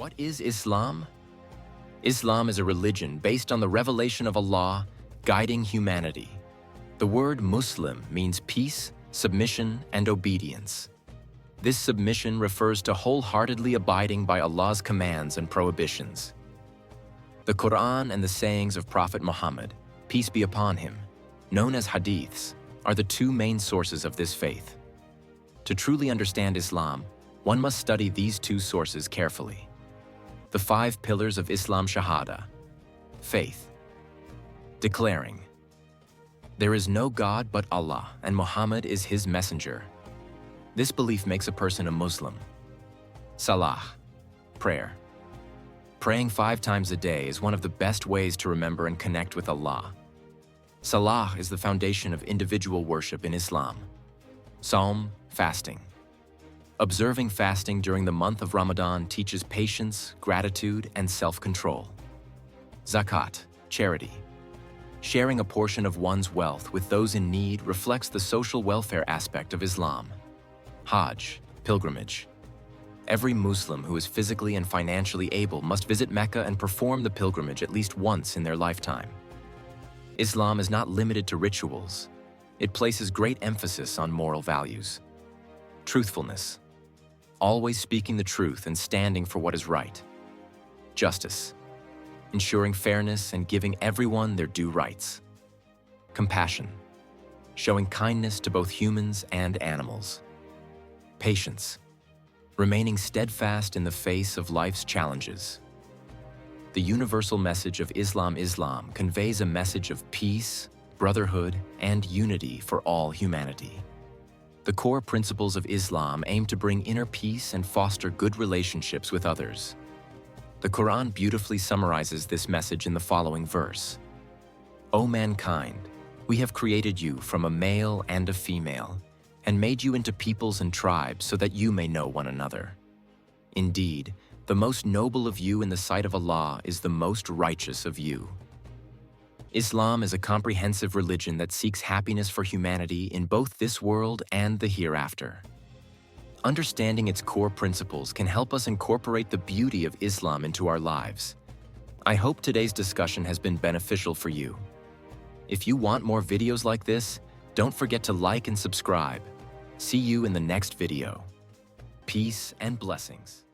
What is Islam? Islam is a religion based on the revelation of Allah, guiding humanity. The word Muslim means peace, submission, and obedience. This submission refers to wholeheartedly abiding by Allah's commands and prohibitions. The Qur'an and the sayings of Prophet Muhammad, peace be upon him, known as hadiths, are the two main sources of this faith. To truly understand Islam, one must study these two sources carefully. The 5 pillars of Islam Shahada. Faith. Declaring, there is no God but Allah, and Muhammad is his messenger. This belief makes a person a Muslim. Salah. Prayer. Praying 5 times a day is one of the best ways to remember and connect with Allah. Salah is the foundation of individual worship in Islam. Saum, fasting. Observing fasting during the month of Ramadan teaches patience, gratitude, and self-control. Zakat, charity. Sharing a portion of one's wealth with those in need reflects the social welfare aspect of Islam. Hajj, pilgrimage. Every Muslim who is physically and financially able must visit Mecca and perform the pilgrimage at least once in their lifetime. Islam is not limited to rituals. It places great emphasis on moral values. Truthfulness. Always speaking the truth and standing for what is right. Justice. Ensuring fairness and giving everyone their due rights. Compassion. Showing kindness to both humans and animals. Patience. Remaining steadfast in the face of life's challenges. The universal message of Islam conveys a message of peace, brotherhood, and unity for all humanity. The core principles of Islam aim to bring inner peace and foster good relationships with others. The Qur'an beautifully summarizes this message in the following verse. O mankind, we have created you from a male and a female, and made you into peoples and tribes so that you may know one another. Indeed, the most noble of you in the sight of Allah is the most righteous of you. Islam is a comprehensive religion that seeks happiness for humanity in both this world and the hereafter. Understanding its core principles can help us incorporate the beauty of Islam into our lives. I hope today's discussion has been beneficial for you. If you want more videos like this, don't forget to like and subscribe. See you in the next video. Peace and blessings.